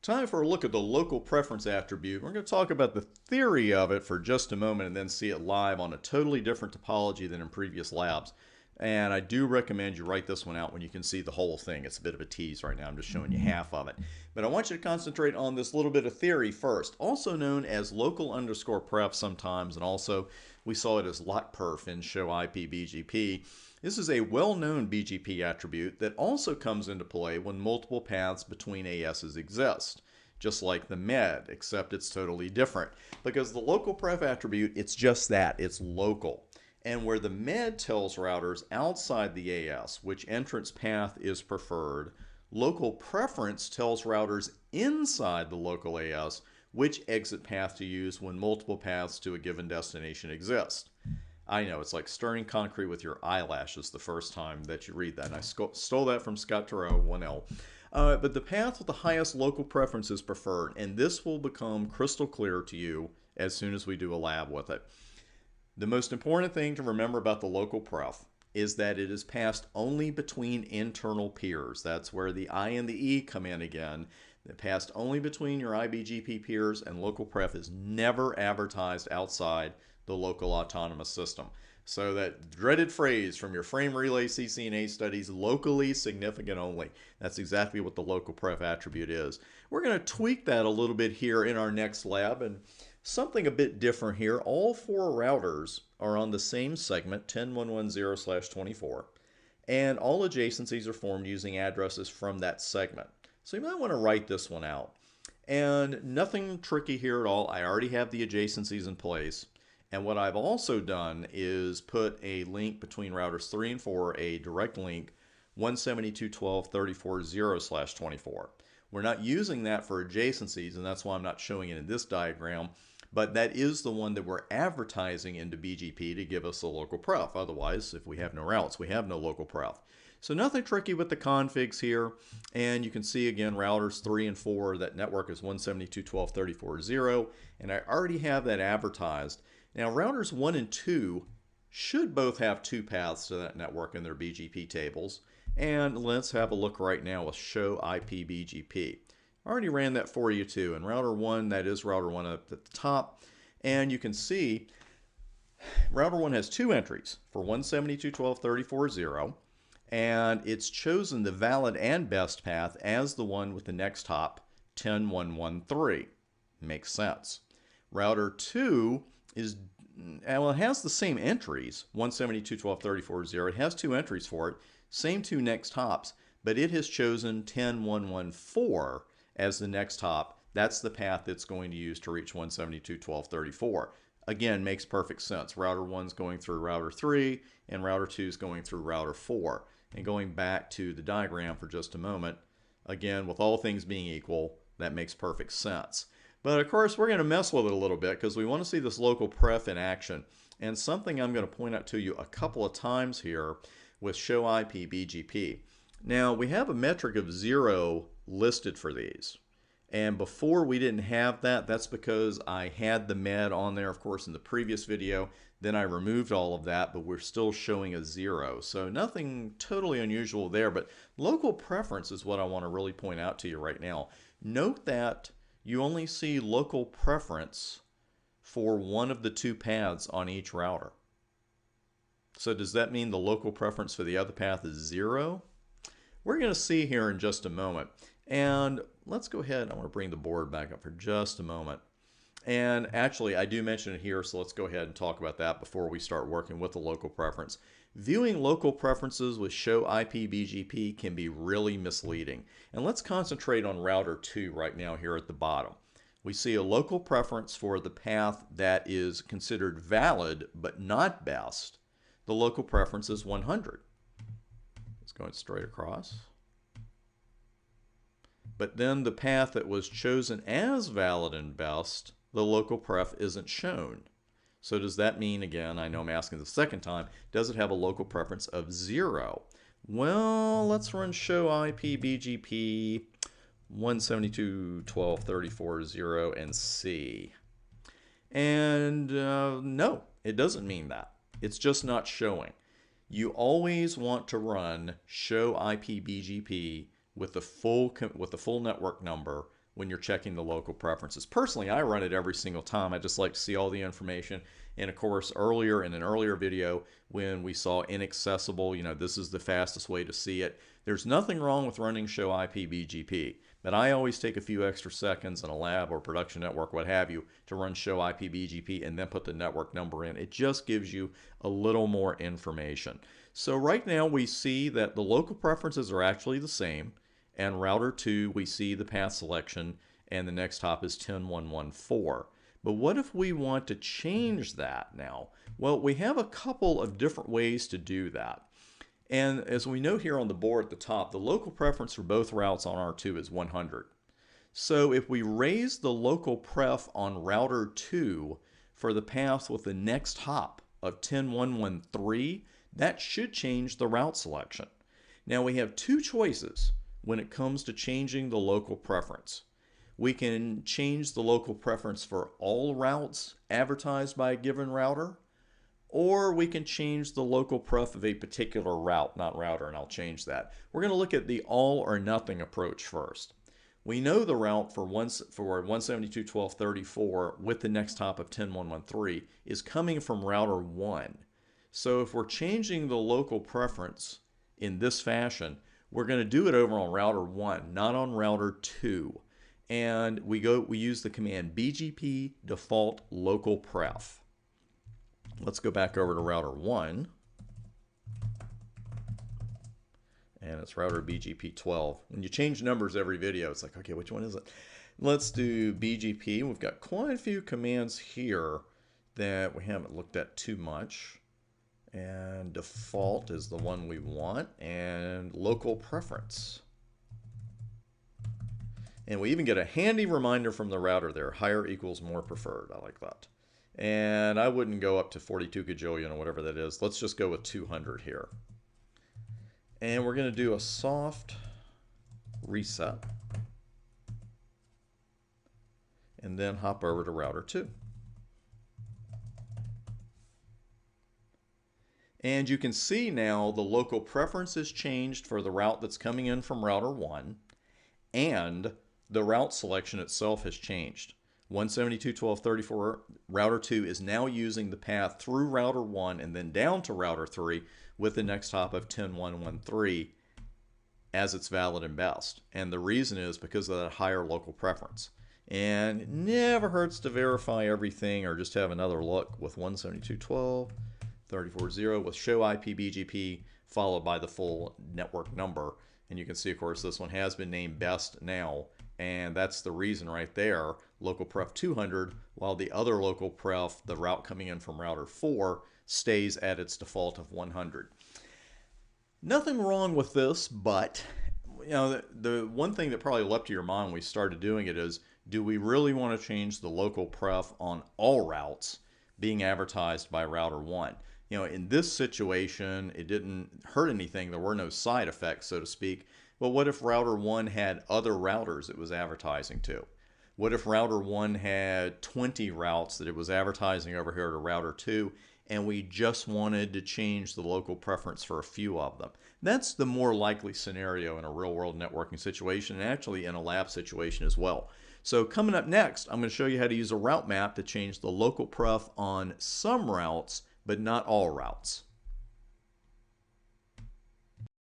Time for a look at the local preference attribute. We're going to talk about the theory of it for just a moment and then see it live on a totally different topology than in previous labs. And I do recommend you write this one out when you can see the whole thing. It's a bit of a tease right now. I'm just showing you half of it. But I want you to concentrate on this little bit of theory first, also known as local underscore pref sometimes, and also we saw it as lock perf in show IP BGP. This is a well-known BGP attribute that also comes into play when multiple paths between ASs exist, just like the MED, except it's totally different. Because the local pref attribute, it's just that, it's local. And where the MED tells routers outside the AS which entrance path is preferred, local preference tells routers inside the local AS which exit path to use when multiple paths to a given destination exist. I know, it's like stirring concrete with your eyelashes the first time that you read that. And I stole that from Scott Turow, 1L. But the path with the highest local preference is preferred, and this will become crystal clear to you as soon as we do a lab with it. The most important thing to remember about the local pref is that it is passed only between internal peers. That's where the I and the E come in again. It passed only between your IBGP peers, and local pref is never advertised outside the local autonomous system. So that dreaded phrase from your frame relay CCNA studies, locally significant only. That's exactly what the local pref attribute is. We're going to tweak that a little bit here in our next lab, and something a bit different here. All four routers are on the same segment, 10110/24, and all adjacencies are formed using addresses from that segment. So you might want to write this one out. And nothing tricky here at all. I already have the adjacencies in place. And what I've also done is put a link between routers 3 and 4, a direct link, 172.12.34.0/24. We're not using that for adjacencies, and that's why I'm not showing it in this diagram, but that is the one that we're advertising into BGP to give us a local pref. Otherwise, if we have no routes, we have no local pref. So nothing tricky with the configs here, and you can see again routers 3 and 4, that network is 172.12.34.0, and I already have that advertised. Now routers 1 and 2 should both have two paths to that network in their BGP tables. And let's have a look right now with show IP BGP. I already ran that for you too. And router 1, that is router 1 up at the top. And you can see router 1 has two entries for 172.12.34.0. And it's chosen the valid and best path as the one with the next hop, 10.1.1.3. Makes sense. Router 2 is, well, it has the same entries, 172.12.34.0. It has two entries for it, same two next hops, but it has chosen 10.1.1.4 as the next hop. That's the path it's going to use to reach 172.12.34. Again, makes perfect sense. Router 1's going through router 3, and router 2's going through router 4. And going back to the diagram for just a moment, again, with all things being equal, that makes perfect sense. But of course, we're going to mess with it a little bit because we want to see this local pref in action. And something I'm going to point out to you a couple of times here with show IP BGP. Now, we have a metric of 0 listed for these. And before we didn't have that. That's because I had the MED on there, of course, in the previous video. Then I removed all of that, but we're still showing a 0. So nothing totally unusual there. But local preference is what I want to really point out to you right now. Note that you only see local preference for one of the two paths on each router. So does that mean the local preference for the other path is 0? We're going to see here in just a moment. And let's go ahead. I want to bring the board back up for just a moment. And actually, I do mention it here, so let's go ahead and talk about that before we start working with the local preference. Viewing local preferences with show IP BGP can be really misleading. And let's concentrate on router 2 right now here at the bottom. We see a local preference for the path that is considered valid but not best. The local preference is 100. It's going straight across. But then the path that was chosen as valid and best, the local pref isn't shown. So does that mean, again, I know I'm asking the second time, does it have a local preference of 0? Well, let's run show IP BGP 172.12.34.0 and see. And no, it doesn't mean that. It's just not showing. You always want to run show IP BGP with the full network number when you're checking the local preferences. Personally, I run it every single time. I just like to see all the information. And of course, earlier in an earlier video, when we saw inaccessible, this is the fastest way to see it. There's nothing wrong with running show IP BGP, but I always take a few extra seconds in a lab or production network, what have you, to run show IP BGP and then put the network number in. It just gives you a little more information. So right now we see that the local preferences are actually the same. And router 2, we see the path selection, and the next hop is 10.1.1.4. But what if we want to change that now? Well, we have a couple of different ways to do that. And as we know here on the board at the top, the local preference for both routes on R2 is 100. So if we raise the local pref on router 2 for the path with the next hop of 10.1.1.3, that should change the route selection. Now we have two choices when it comes to changing the local preference. We can change the local preference for all routes advertised by a given router, or we can change the local pref of a particular route, not router, and I'll change that. We're going to look at the all or nothing approach first. We know the route for 172.12.34 with the next hop of 10.1.1.3 is coming from router 1. So if we're changing the local preference in this fashion, we're going to do it over on router 1, not on router 2. And we use the command BGP default local pref. Let's go back over to router 1. And it's router BGP 12. When you change numbers every video, it's like, okay, which one is it? Let's do BGP. We've got quite a few commands here that we haven't looked at too much. And default is the one we want, and local preference. And we even get a handy reminder from the router there, higher equals more preferred. I like that. And I wouldn't go up to 42 gajillion or whatever that is. Let's just go with 200 here. And we're going to do a soft reset. And then hop over to router 2. And you can see now the local preference is changed for the route that's coming in from router 1, and the route selection itself has changed. 172.12.34 router 2 is now using the path through router 1 and then down to router 3 with the next hop of 10.1.1.3 as it's valid and best. And the reason is because of that higher local preference. And it never hurts to verify everything or just have another look with 172.12.34.0 with show IP BGP followed by the full network number. And you can see, of course, this one has been named best now. And that's the reason right there, local pref 200, while the other local pref, the route coming in from router 4, stays at its default of 100. Nothing wrong with this, but the one thing that probably leapt to your mind when we started doing it is, do we really want to change the local pref on all routes being advertised by router 1? In this situation, it didn't hurt anything. There were no side effects, so to speak. But what if router 1 had other routers it was advertising to? What if router 1 had 20 routes that it was advertising over here to router 2, and we just wanted to change the local preference for a few of them? That's the more likely scenario in a real-world networking situation, and actually in a lab situation as well. So coming up next, I'm going to show you how to use a route map to change the local pref on some routes, but not all routes.